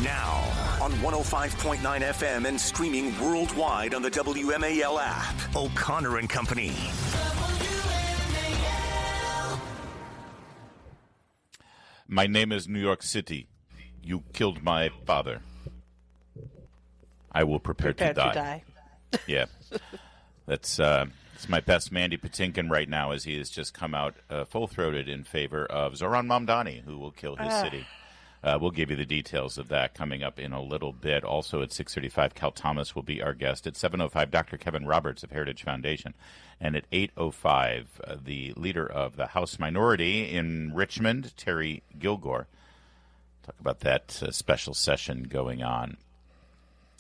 Now, on 105.9 FM and streaming worldwide on the WMAL app, O'Connor and Company. My name is New York City. You killed my father. I will prepare to die. Yeah. That's it's my best Mandy Patinkin right now, as he has just come out full-throated in favor of Zoran Mamdani, who will kill his city. We'll give you the details of that coming up in a little bit. Also at 6:35, Cal Thomas will be our guest. At 7:05, Dr. Kevin Roberts of Heritage Foundation. And at 8:05, the leader of the House minority in Richmond, Terry Gilgore. Talk about that special session going on.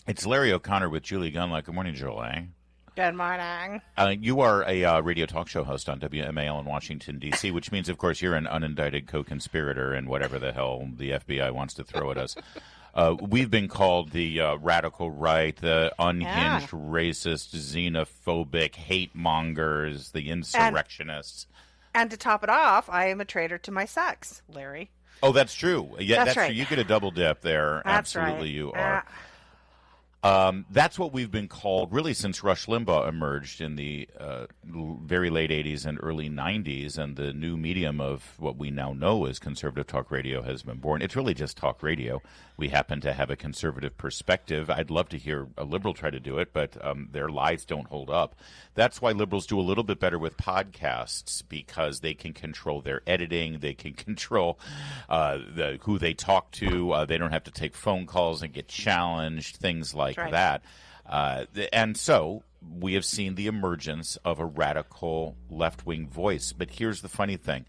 It's Larry O'Connor with Julie Gunlock. Good morning, Julie. Good morning. You are a radio talk show host on WMAL in Washington, D.C., which means, of course, you're an unindicted co-conspirator and whatever the hell the FBI wants to throw at us. We've been called the radical right, the unhinged, racist, xenophobic, hate mongers, the insurrectionists. And to top it off, I am a traitor to my sex, Larry. Oh, that's true. Yeah, that's right. True. You get a double dip there. That's Absolutely, right. You are. That's what we've been called really since Rush Limbaugh emerged in the very late 80s and early 90s, and the new medium of what we now know as conservative talk radio has been born. It's really just talk radio. We happen to have a conservative perspective. I'd love to hear a liberal try to do it, but their lies don't hold up. That's why liberals do a little bit better with podcasts, because they can control their editing. They can control who they talk to. They don't have to take phone calls and get challenged, things like that. And so we have seen the emergence of a radical left-wing voice. But here's the funny thing.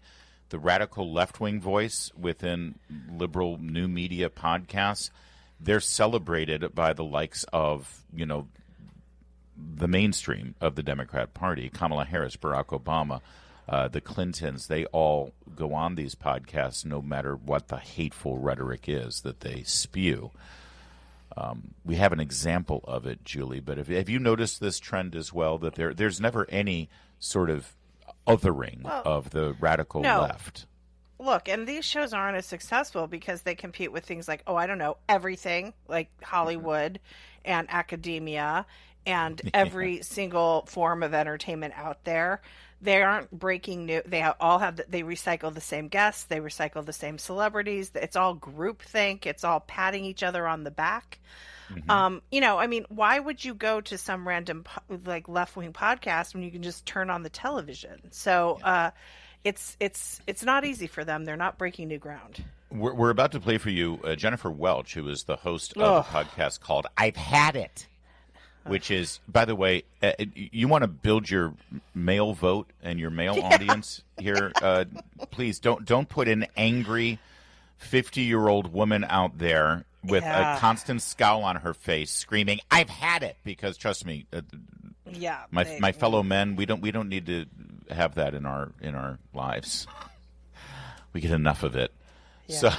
The radical left-wing voice within liberal new media podcasts, they're celebrated by the likes of, the mainstream of the Democrat Party, Kamala Harris, Barack Obama, the Clintons. They all go on these podcasts no matter what the hateful rhetoric is that they spew. We have an example of it, Julie, but have you noticed this trend as well, that there's never any sort of othering of the radical left? Look, and these shows aren't as successful because they compete with things like, everything, like Hollywood and academia and every single form of entertainment out there. They aren't breaking new. They recycle the same guests. They recycle the same celebrities. It's all groupthink. It's all patting each other on the back. Mm-hmm. Why would you go to some random left-wing podcast when you can just turn on the television? So it's not easy for them. They're not breaking new ground. We're about to play for you Jennifer Welch, who is the host of a podcast called I've Had It, which is, by the way, you want to build your male vote and your male audience here. Please don't put an angry 50-year-old woman out there with a constant scowl on her face screaming, I've had it, because trust me, my fellow men, we don't need to have that in our lives. We get enough of it. Yeah. So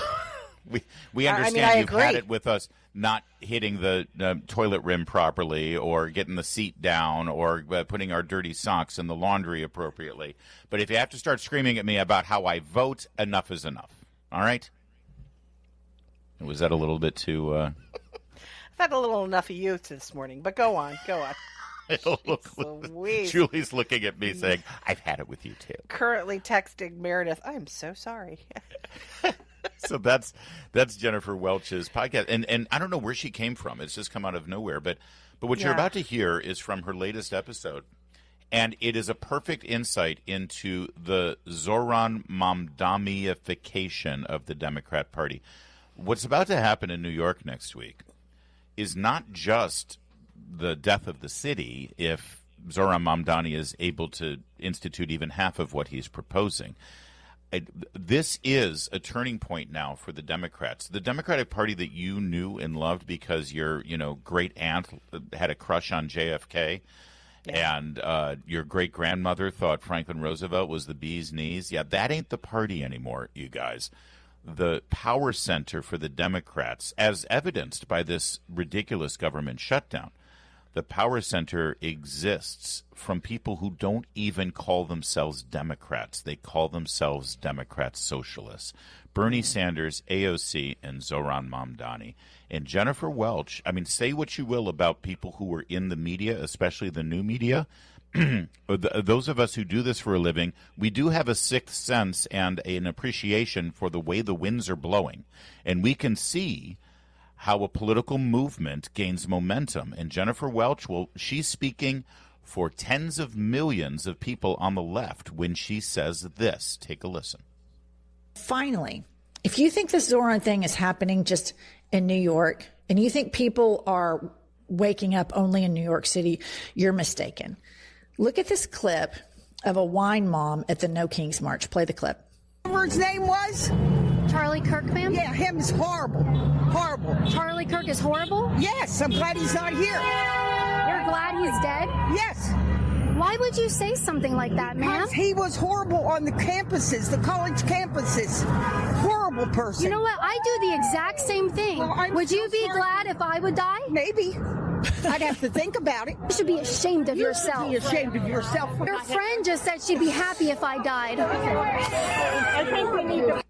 we understand you've had it with us not hitting the toilet rim properly, or getting the seat down, or putting our dirty socks in the laundry appropriately. But if you have to start screaming at me about how I vote, enough is enough. All right? Was that a little bit too... I've had a little enough of you this morning, but go on. Julie's looking at me saying, I've had it with you too. Currently texting Meredith, I'm so sorry. So that's Jennifer Welch's podcast, and I don't know where she came from. It's just come out of nowhere. But what you're about to hear is from her latest episode, and it is a perfect insight into the Zoran Mamdaniification of the Democrat Party. What's about to happen in New York next week is not just the death of the city if Zoran Mamdani is able to institute even half of what he's proposing. This is a turning point now for the Democrats. The Democratic Party that you knew and loved because your great aunt had a crush on JFK, and your great grandmother thought Franklin Roosevelt was the bee's knees. Yeah, that ain't the party anymore, you guys. The power center for the Democrats, as evidenced by this ridiculous government shutdown, the power center exists from people who don't even call themselves Democrats. They call themselves Democrat Socialists. Bernie Sanders, AOC, and Zoran Mamdani. And Jennifer Welch, I mean, say what you will about people who are in the media, especially the new media. Those of us who do this for a living, we do have a sixth sense and an appreciation for the way the winds are blowing. And we can see how a political movement gains momentum. And Jennifer Welch, she's speaking for tens of millions of people on the left when she says this. Take a listen. Finally, if you think this Zoran thing is happening just in New York and you think people are waking up only in New York City, you're mistaken. Look at this clip of a wine mom at the No Kings March. Play the clip. Whatever his name was? Charlie Kirk, ma'am? Yeah, him is horrible. Horrible. Charlie Kirk is horrible? Yes, I'm glad he's not here. You're glad he's dead? Yes. Why would you say something like that, ma'am? Because he was horrible on the campuses, the college campuses. Horrible person. You know what? I do the exact same thing. Well, would you be glad if I would die? Maybe. I'd have to think about it. You should be ashamed of yourself. You should be ashamed of yourself. Your friend just said she'd be happy if I died. I think we need to...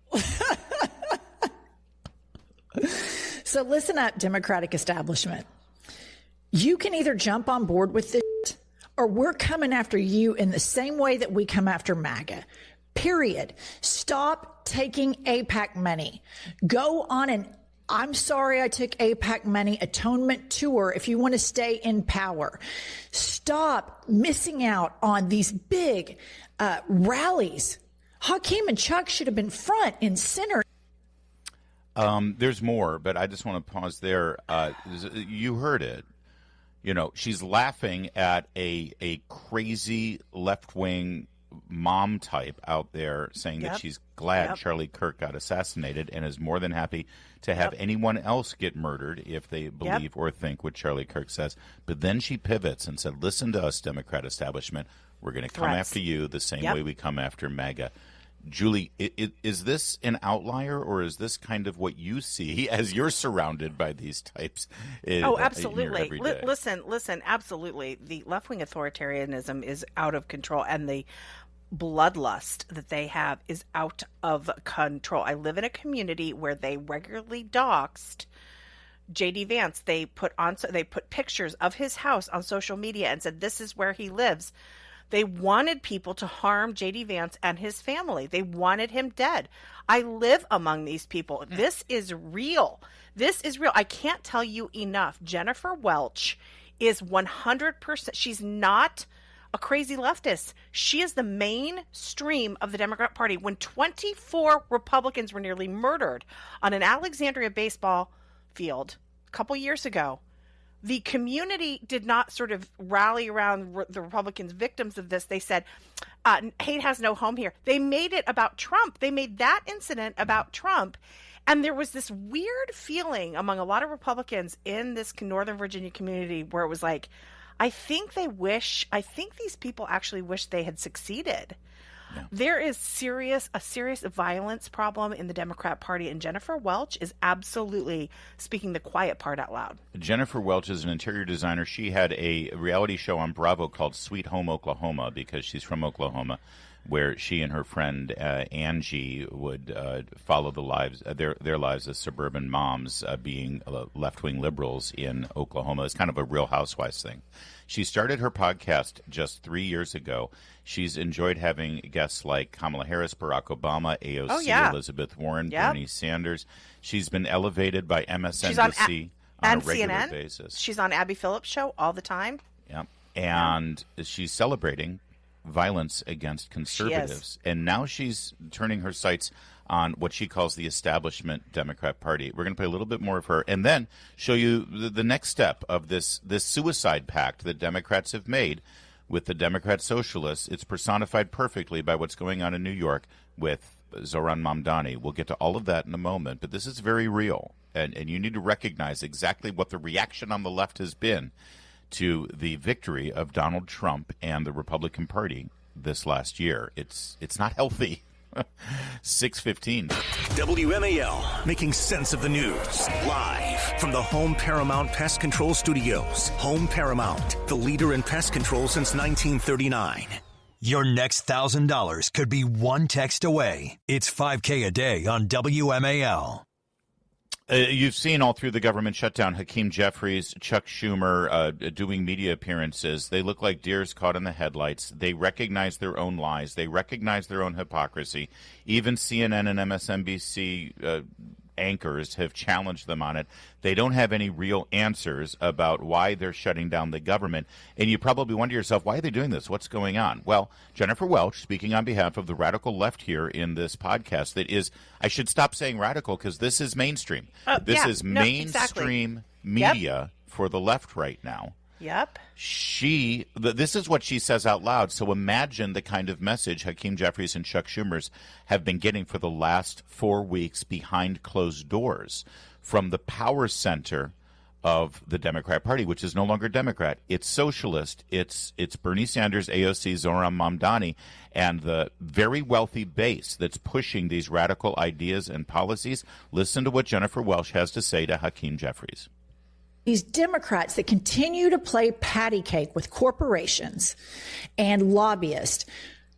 So listen up, Democratic establishment. You can either jump on board with this or we're coming after you in the same way that we come after MAGA. Period. Stop taking AIPAC money. Go on an I'm sorry I took AIPAC money atonement tour if you want to stay in power. Stop missing out on these big rallies. Hakeem and Chuck should have been front and center. There's more, but I just want to pause there. You heard it. You know, she's laughing at a crazy left-wing mom type out there saying that she's glad Charlie Kirk got assassinated and is more than happy to have anyone else get murdered if they believe or think what Charlie Kirk says. But then she pivots and said, listen to us, Democrat establishment. We're going to come after you the same way we come after MAGA. Julie, is this an outlier, or is this kind of what you see as you're surrounded by these types? Absolutely. Listen, absolutely. The left-wing authoritarianism is out of control, and the bloodlust that they have is out of control. I live in a community where they regularly doxed J.D. Vance. They put pictures of his house on social media and said, this is where he lives. They wanted people to harm J.D. Vance and his family. They wanted him dead. I live among these people. This is real. This is real. I can't tell you enough. Jennifer Welch is 100%. She's not a crazy leftist. She is the mainstream of the Democrat Party. When 24 Republicans were nearly murdered on an Alexandria baseball field a couple years ago, the community did not sort of rally around the Republicans victims of this. They said, hate has no home here. They made it about Trump. They made that incident about Trump. And there was this weird feeling among a lot of Republicans in this Northern Virginia community where it was like, I think these people actually wish they had succeeded. Yeah. There is a serious violence problem in the Democrat Party, and Jennifer Welch is absolutely speaking the quiet part out loud. Jennifer Welch is an interior designer. She had a reality show on Bravo called Sweet Home Oklahoma, because she's from Oklahoma, where she and her friend Angie would follow the lives, their lives as suburban moms, being left-wing liberals in Oklahoma. It's kind of a Real Housewives thing. She started her podcast just 3 years ago. She's enjoyed having guests like Kamala Harris, Barack Obama, AOC, Elizabeth Warren, Bernie Sanders. She's been elevated by MSNBC on a regular CNN. basis. She's on Abby Phillips' show all the time. Yeah, and she's celebrating violence against conservatives. And now she's turning her sights on what she calls the establishment Democrat Party. We're going to play a little bit more of her and then show you the next step of this suicide pact that Democrats have made with the Democrat Socialists. It's personified perfectly by what's going on in New York with Zoran Mamdani. We'll get to all of that in a moment, but this is very real. And you need to recognize exactly what the reaction on the left has been to the victory of Donald Trump and the Republican Party this last year. It's not healthy. 6:15. WMAL, making sense of the news. Live from the Home Paramount Pest Control Studios. Home Paramount, the leader in pest control since 1939. Your next $1,000 could be one text away. It's $5K a day on WMAL. You've seen all through the government shutdown, Hakeem Jeffries, Chuck Schumer doing media appearances. They look like deers caught in the headlights. They recognize their own lies. They recognize their own hypocrisy. Even CNN and MSNBC anchors have challenged them on it. They don't have any real answers about why they're shutting down the government. And you probably wonder to yourself, why are they doing this? What's going on? Well, Jennifer Welch, speaking on behalf of the radical left here in this podcast, that is, I should stop saying radical because this is mainstream. This is mainstream media for the left right now. Yep. This is what she says out loud. So imagine the kind of message Hakeem Jeffries and Chuck Schumer's have been getting for the last 4 weeks behind closed doors from the power center of the Democrat Party, which is no longer Democrat. It's socialist. It's Bernie Sanders, AOC, Zoran Mamdani, and the very wealthy base that's pushing these radical ideas and policies. Listen to what Jennifer Welch has to say to Hakeem Jeffries. These Democrats that continue to play patty cake with corporations and lobbyists,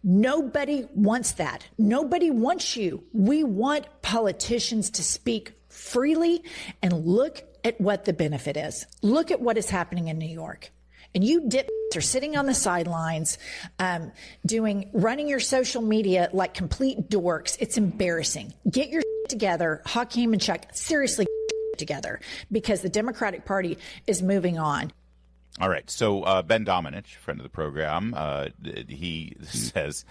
nobody wants that. Nobody wants you. We want politicians to speak freely and look at what the benefit is. Look at what is happening in New York. And you are sitting on the sidelines, running your social media like complete dorks. It's embarrassing. Get your together, Hakeem and Chuck. Seriously, together, because the Democratic Party is moving on. All right. So Ben Domenech, friend of the program, he says,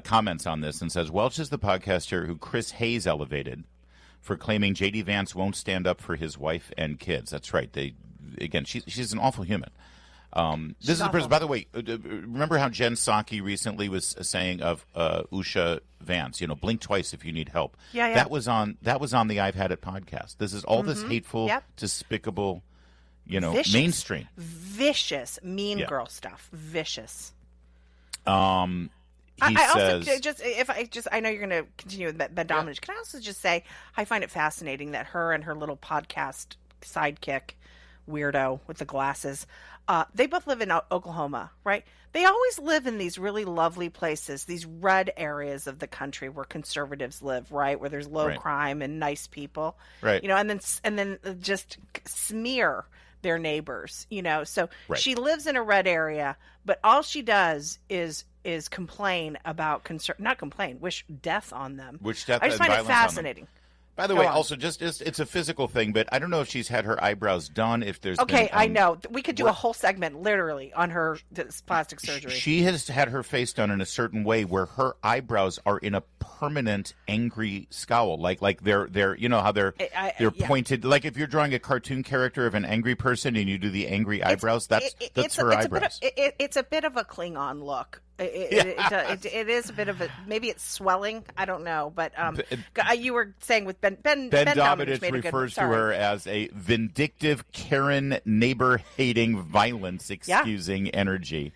comments on this and says, Welch is the podcaster who Chris Hayes elevated for claiming J.D. Vance won't stand up for his wife and kids. That's right. She's an awful human. This is a person, by the way, remember how Jen Psaki recently was saying of Usha Vance, blink twice if you need help. Yeah. That was on the I've Had It podcast. This is all this hateful, despicable, vicious, mainstream. Vicious, mean girl stuff. Vicious. He says, also I know you're going to continue with Ben Domenech. Can I also just say, I find it fascinating that her and her little podcast sidekick, weirdo with the glasses, they both live in Oklahoma, right? They always live in these really lovely places, these red areas of the country where conservatives live, right? Where there's low crime and nice people, right? And then just smear their neighbors, So she lives in a red area, but all she does is complain about wish death on them. Wish death. I just find it fascinating. By the way, also it's a physical thing, but I don't know if she's had her eyebrows done. If there's I know we could do a whole segment literally on her plastic surgery. She has had her face done in a certain way where her eyebrows are in a permanent angry scowl, like they're how they're pointed. Like if you're drawing a cartoon character of an angry person and you do the angry eyebrows, that's her eyebrows. It's a bit of a Klingon look. It is a bit of a, maybe it's swelling. I don't know, but you were saying with Ben Domenech refers to her as a vindictive, Karen, neighbor-hating, violence-excusing energy,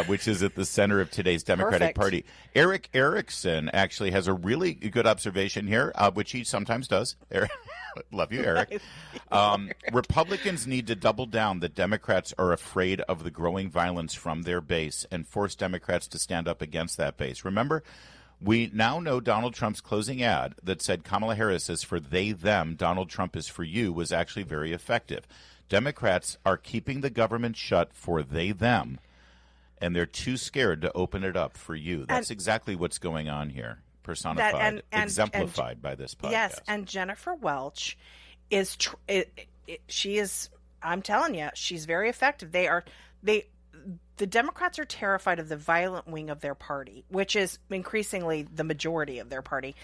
which is at the center of today's Democratic Party. Eric Erickson actually has a really good observation here, which he sometimes does. Love you, Eric. Republicans need to double down that Democrats are afraid of the growing violence from their base and force Democrats to stand up against that base. Remember, we now know Donald Trump's closing ad that said Kamala Harris is for they, them, Donald Trump is for you was actually very effective. Democrats are keeping the government shut for they, them, and they're too scared to open it up for you. That's exactly what's going on here. Personified, exemplified by this podcast. Yes, and Jennifer Welch is she is. I'm telling you, she's very effective. The Democrats are terrified of the violent wing of their party, which is increasingly the majority of their party.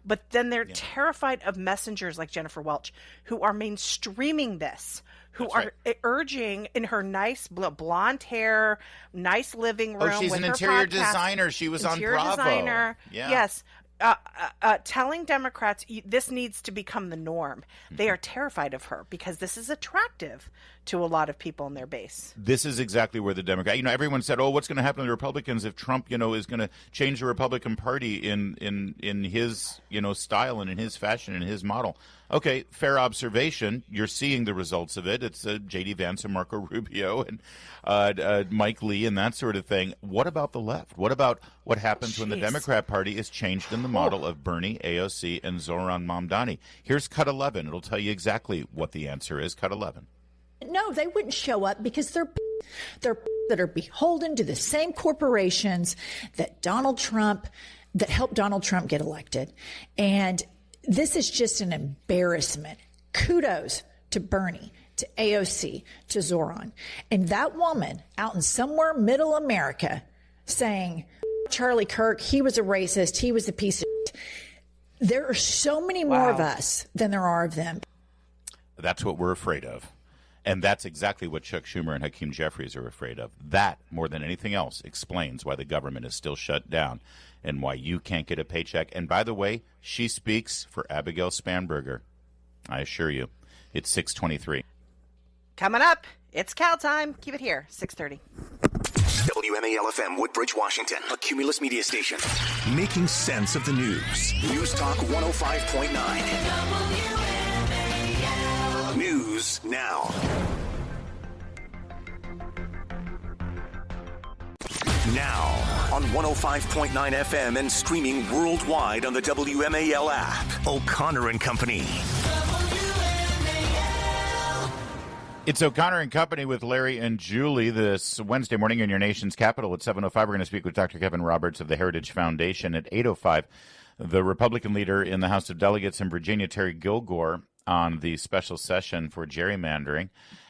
But then they're terrified of messengers like Jennifer Welch, who are mainstreaming this, who are urging in her nice blonde hair, nice living room. Oh, she's with an her interior podcast, designer. She was on Bravo. Designer. Yeah. Yes. telling Democrats this needs to become the norm. They are terrified of her because this is attractive to a lot of people in their base. This is exactly where the Democrat, everyone said, what's going to happen to the Republicans if Trump, is going to change the Republican Party in his, style and in his fashion and his model. Okay, fair observation. You're seeing the results of it. It's J.D. Vance and Marco Rubio and Mike Lee and that sort of thing. What about the left? What about what happens when the Democrat Party is changed in the model of Bernie, AOC, and Zoran Mamdani? Here's Cut 11. It'll tell you exactly what the answer is. Cut 11. No, they wouldn't show up because they're that are beholden to the same corporations that helped Donald Trump get elected. And this is just an embarrassment. Kudos to Bernie, to AOC, to Zoran. And that woman out in somewhere middle America saying, Charlie Kirk, he was a racist, he was a piece of shit. There are so many more of us than there are of them. That's what we're afraid of. And that's exactly what Chuck Schumer and Hakeem Jeffries are afraid of. That, more than anything else, explains why the government is still shut down and why you can't get a paycheck. And by the way, she speaks for Abigail Spanberger. I assure you. It's 6:23. Coming up, it's Cal time. Keep it here, 6:30. WMAL-FM, Woodbridge, Washington, a Cumulus media station. Making sense of the news. News Talk 105.9. News now. Now, on 105.9 FM and streaming worldwide on the WMAL app. O'Connor and Company. It's O'Connor and Company with Larry and Julie this Wednesday morning in your nation's capital. At 7:05, we're going to speak with Dr. Kevin Roberts of the Heritage Foundation. At 8:05, the Republican leader in the House of Delegates in Virginia, Terry Kilgore, on the special session for gerrymandering.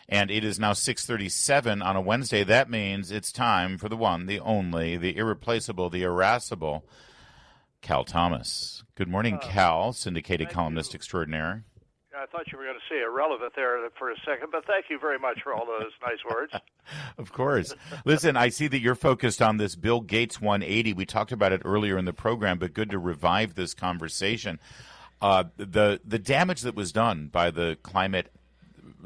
And it is now 6:37 on a Wednesday. That means it's time for the one, the only, the irreplaceable, the irascible, Cal Thomas. Good morning, Cal, syndicated columnist extraordinaire. I thought you were going to say irrelevant there for a second, but thank you very much for all those nice words. Of course. Listen, I see that you're focused on this Bill Gates 180. We talked about it earlier in the program, but good to revive this conversation. The damage that was done by the climate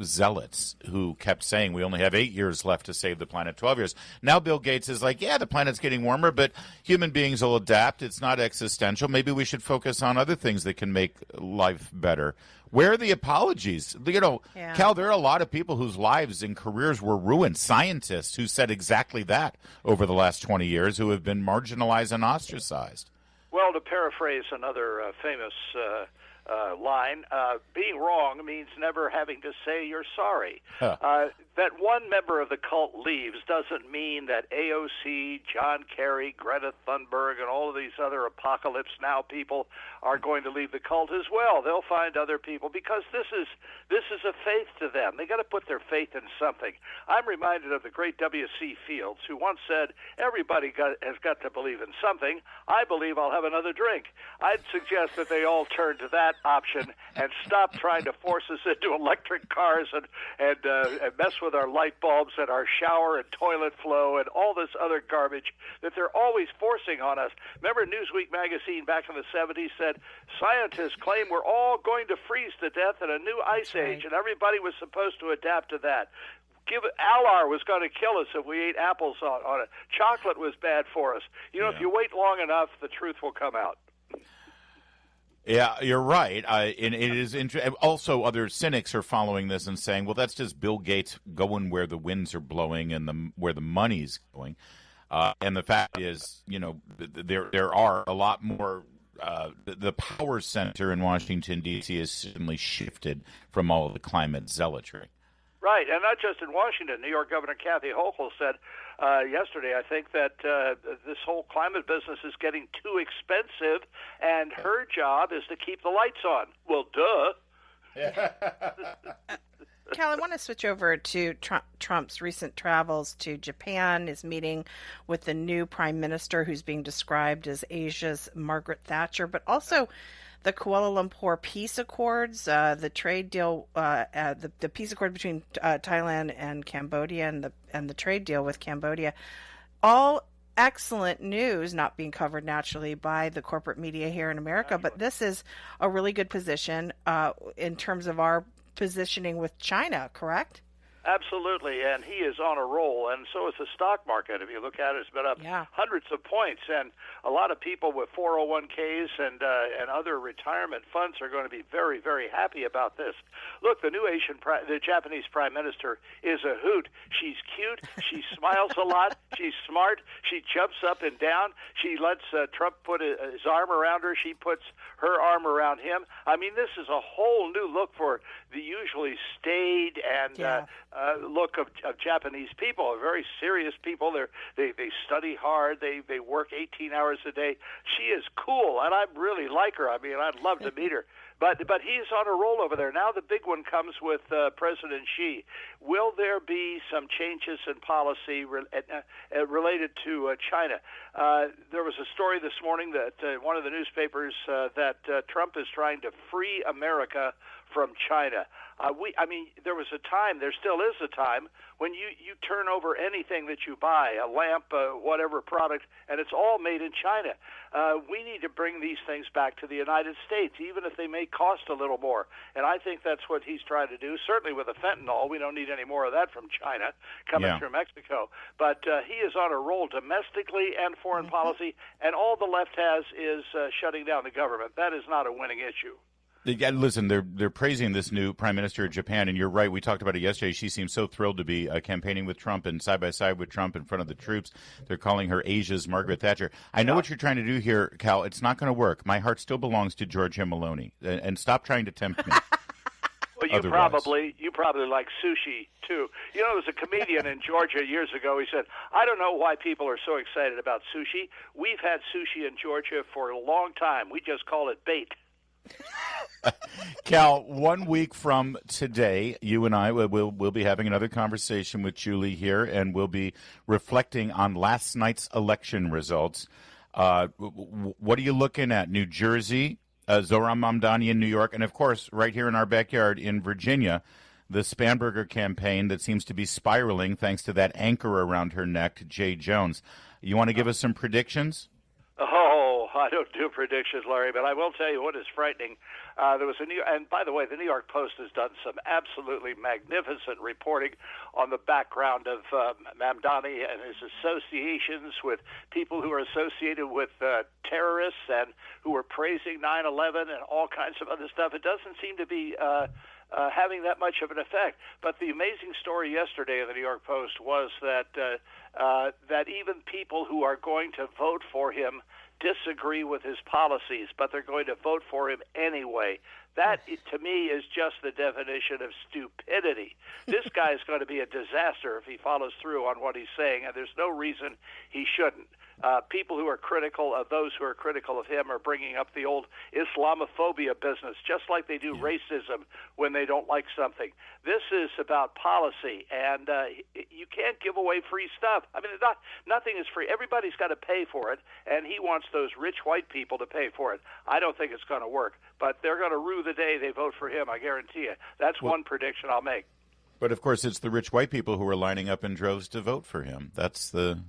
zealots who kept saying we only have 8 years left to save the planet, 12 years. Now Bill Gates is like, yeah, the planet's getting warmer, but human beings will adapt. It's not existential. Maybe we should focus on other things that can make life better. Where are the apologies? Cal, there are a lot of people whose lives and careers were ruined, scientists who said exactly that over the last 20 years, who have been marginalized and ostracized. Well, to paraphrase another famous line, being wrong means never having to say you're sorry. That one member of the cult leaves doesn't mean that AOC, John Kerry, Greta Thunberg, and all of these other Apocalypse Now people are going to leave the cult as well. They'll find other people because this is a faith to them. They got to put their faith in something. I'm reminded of the great W.C. Fields, who once said, everybody has got to believe in something. I believe I'll have another drink. I'd suggest that they all turn to that option and stop trying to force us into electric cars and mess with our light bulbs and our shower and toilet flow and all this other garbage that they're always forcing on us. Remember Newsweek magazine back in the 70s said, scientists claim we're all going to freeze to death in a new ice age, and everybody was supposed to adapt to that. Alar was going to kill us if we ate apples on it. Chocolate was bad for us. If you wait long enough, the truth will come out. Yeah, you're right. And it is also other cynics are following this and saying, well, that's just Bill Gates going where the winds are blowing and where the money's going. And the fact is, there are a lot more. The power center in Washington, D.C. has certainly shifted from all of the climate zealotry. Right, and not just in Washington. New York Governor Kathy Hochul said yesterday, I think, that this whole climate business is getting too expensive, and her job is to keep the lights on. Well, duh. Cal, I want to switch over to Trump's recent travels to Japan, his meeting with the new prime minister who's being described as Asia's Margaret Thatcher, but also the Kuala Lumpur peace accords, the trade deal, the peace accord between Thailand and Cambodia, and the trade deal with Cambodia, all excellent news, not being covered naturally by the corporate media here in America, but this is a really good position in terms of our positioning with China, correct? Absolutely, and he is on a roll, and so is the stock market. If you look at it, it's been up hundreds of points, and a lot of people with 401ks and other retirement funds are going to be very, very happy about this. Look, the Japanese Prime Minister is a hoot. She's cute. She smiles a lot. She's smart. She jumps up and down. She lets Trump put his arm around her. She puts her arm around him. I mean, this is a whole new look for the usually staid and look of Japanese people. Are very serious people. They study hard. They work 18 hours a day. She is cool, and I really like her. I mean, I'd love to meet her. But he's on a roll over there. Now the big one comes with President Xi. Will there be some changes in policy related to China? There was a story this morning that one of the newspapers that Trump is trying to free America from China. There was a time, there still is a time, when you turn over anything that you buy, a lamp, whatever product, and it's all made in China. We need to bring these things back to the United States, even if they may cost a little more. And I think that's what he's trying to do. Certainly with the fentanyl, we don't need any more of that from China coming through Mexico. But he is on a roll domestically and foreign policy, and all the left has is shutting down the government. That is not a winning issue. Yeah, listen, they're praising this new prime minister of Japan, and you're right. We talked about it yesterday. She seems so thrilled to be campaigning with Trump and side by side with Trump in front of the troops. They're calling her Asia's Margaret Thatcher. I know what you're trying to do here, Cal. It's not going to work. My heart still belongs to Giorgia Meloni, and stop trying to tempt me. Well, you probably like sushi too. You know, there was a comedian in Georgia years ago. He said, "I don't know why people are so excited about sushi. We've had sushi in Georgia for a long time. We just call it bait." Cal, 1 week from today, you and I will be having another conversation with Julie here, and we'll be reflecting on last night's election results. What are you looking at? New Jersey, Zohran Mamdani in New York, and, of course, right here in our backyard in Virginia, the Spanberger campaign that seems to be spiraling thanks to that anchor around her neck, Jay Jones. You want to give us some predictions? I don't do predictions, Larry, but I will tell you what is frightening. There was and by the way, the New York Post has done some absolutely magnificent reporting on the background of Mamdani and his associations with people who are associated with terrorists and who were praising 9/11 and all kinds of other stuff. It doesn't seem to be having that much of an effect. But the amazing story yesterday in the New York Post was that that even people who are going to vote for him disagree with his policies, but they're going to vote for him anyway. That, to me, is just the definition of stupidity. This guy is going to be a disaster if he follows through on what he's saying, and there's no reason he shouldn't. People who are critical of those who are critical of him are bringing up the old Islamophobia business, just like they do racism when they don't like something. This is about policy, and you can't give away free stuff. I mean, nothing is free. Everybody's got to pay for it, and he wants those rich white people to pay for it. I don't think it's going to work, but they're going to rue the day they vote for him, I guarantee you. That's one prediction I'll make. But of course, it's the rich white people who are lining up in droves to vote for him. That's the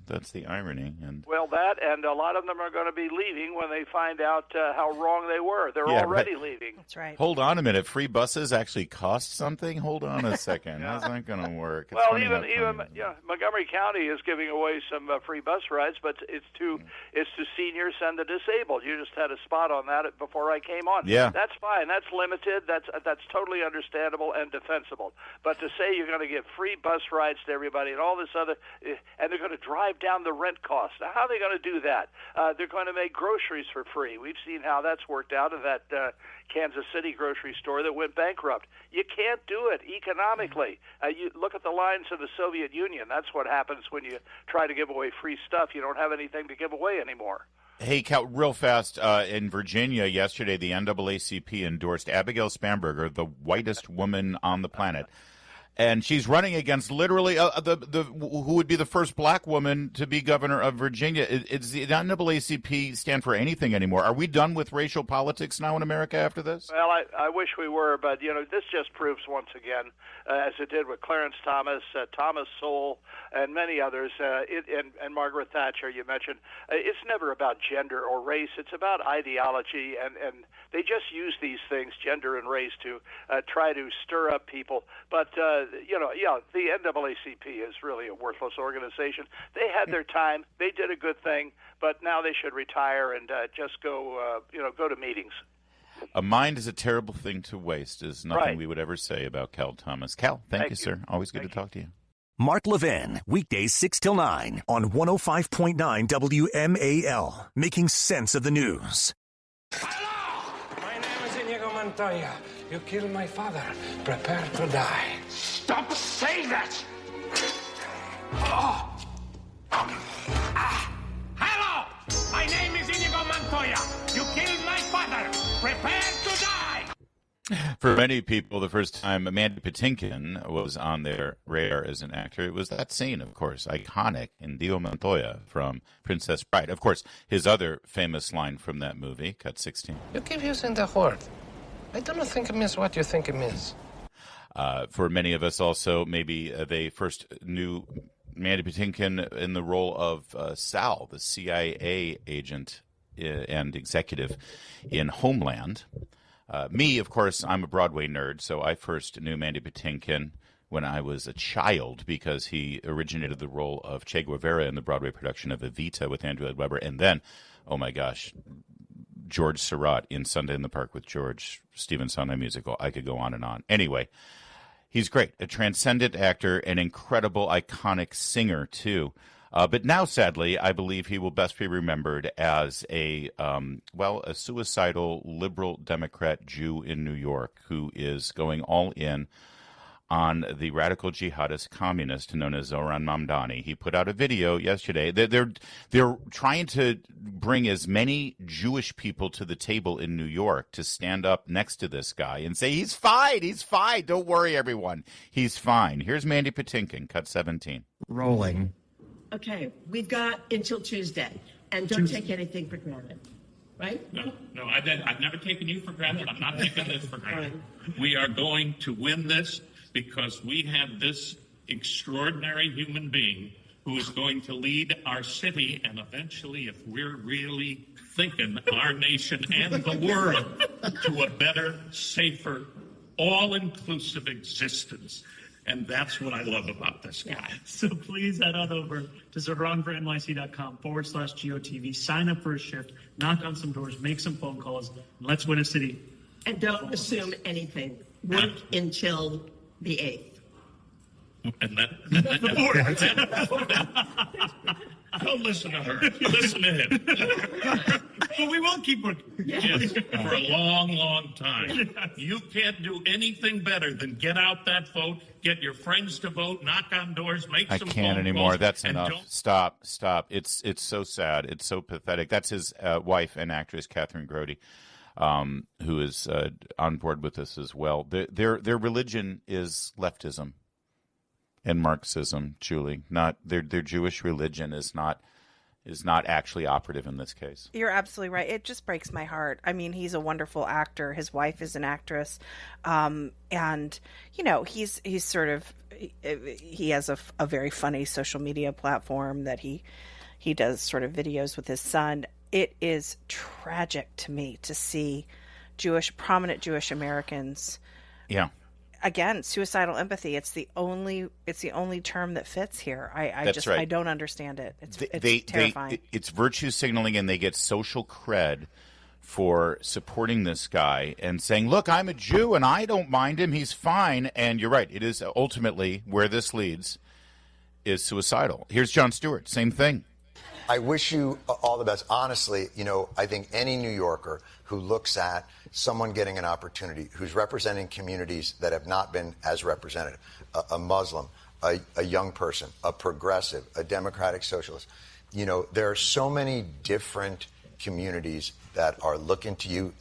irony. Well, that and a lot of them are going to be leaving when they find out how wrong they were. They're already leaving. That's right. Hold on a minute. Free buses actually cost something? Hold on a second. How's that going to work? Well, even Montgomery County is giving away some free bus rides, but it's to seniors and the disabled. You just had a spot on that before I came on. Yeah, that's fine. That's limited. That's totally understandable and defensible. But to say you're going to give free bus rides to everybody and all this other, and they're going to drive down the rent costs. Now, how are they going to do that? They're going to make groceries for free. We've seen how that's worked out in that Kansas City grocery store that went bankrupt. You can't do it economically. You look at the lines of the Soviet Union. That's what happens when you try to give away free stuff. You don't have anything to give away anymore. Hey, Cal, real fast, in Virginia yesterday, the NAACP endorsed Abigail Spanberger, the whitest woman on the planet. And she's running against literally who would be the first black woman to be governor of Virginia. Does the NAACP stand for anything anymore? Are we done with racial politics now in America after this? Well, I wish we were, but this just proves once again, as it did with Clarence Thomas, Thomas Sowell, and many others, and Margaret Thatcher. You mentioned it's never about gender or race; it's about ideology, and they just use these things, gender and race, to try to stir up people. But the NAACP is really a worthless organization. They had their time; they did a good thing, but now they should retire and just go to meetings. A mind is a terrible thing to waste is nothing Right. we would ever say about Cal Thomas. Cal, thank you, sir. Always good to talk to you. Mark Levin, weekdays 6 till 9 on 105.9 WMAL, making sense of the news. Hello! My name is Inigo Montoya. You killed my father. Prepare to die. Stop saying that! Oh! Hello! My name is Inigo Montoya. You killed my father. Prepare to die! For many people, the first time Mandy Patinkin was on their radar as an actor, it was that scene, of course, iconic, Inigo Montoya from Princess Bride. Of course, his other famous line from that movie, Cut 16. You keep using the word. I don't think it means what you think it means. For many of us also, maybe they first knew Mandy Patinkin in the role of Sal, the CIA agent and executive in Homeland. Me, of course, I'm a Broadway nerd, so I first knew Mandy Patinkin when I was a child because he originated the role of Che Guevara in the Broadway production of Evita with Andrew Lloyd Webber. And then, oh my gosh, George Surratt in Sunday in the Park with George, Stephen Sondheim musical. I could go on and on. Anyway, he's great, a transcendent actor, an incredible, iconic singer, too. But now, sadly, I believe he will best be remembered as a suicidal liberal Democrat Jew in New York who is going all in on the radical jihadist communist known as Zoran Mamdani. He put out a video yesterday. They're trying to bring as many Jewish people to the table in New York to stand up next to this guy and say, he's fine, don't worry, everyone, he's fine. Here's Mandy Patinkin, Cut 17. Rolling. Okay, we've got until Tuesday, and don't take anything for granted, right? No, I've never taken you for granted. I'm not taking this for granted. We are going to win this because we have this extraordinary human being who is going to lead our city and eventually, if we're really thinking, our nation and the world to a better, safer, all-inclusive existence. And that's what I love about this guy. So please head on over to ZahranForNYC.com/GOTV. Sign up for a shift, knock on some doors, make some phone calls, and let's win a city. And don't assume anything. Work until the 8th. And don't listen to her. Listen to him. But we will keep working. Yes, for a long, long time. You can't do anything better than get out that vote, get your friends to vote, knock on doors, make some phone calls. I can't anymore. That's enough. Stop. It's so sad. It's so pathetic. That's his wife and actress, Catherine Grody, who is on board with this as well. Their religion is leftism and Marxism, Julie. Not their Jewish religion is not actually operative in this case. You're absolutely right. It just breaks my heart. I mean, he's a wonderful actor. His wife is an actress, and he's sort of he has a very funny social media platform that he does sort of videos with his son. It is tragic to me to see prominent Jewish Americans. Yeah. Again, suicidal empathy. It's the only term that fits here. I don't understand it. It's terrifying. It's virtue signaling, and they get social cred for supporting this guy and saying, look, I'm a Jew and I don't mind him. He's fine. And you're right. It is ultimately where this leads is suicidal. Here's Jon Stewart. Same thing. I wish you all the best. Honestly, I think any New Yorker who looks at someone getting an opportunity, who's representing communities that have not been as represented, a Muslim, a young person, a progressive, a democratic socialist, there are so many different communities that are looking to you.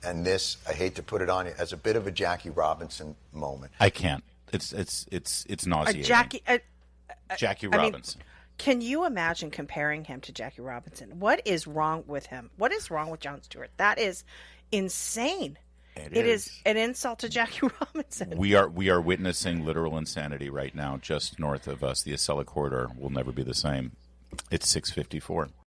And this, I hate to put it on you, as a bit of a Jackie Robinson moment. I can't. It's nauseating. Jackie Robinson. Can you imagine comparing him to Jackie Robinson? What is wrong with him? What is wrong with Jon Stewart? That is insane. It is an insult to Jackie Robinson. We are witnessing literal insanity right now, just north of us. The Acela corridor will never be the same. It's 6:54.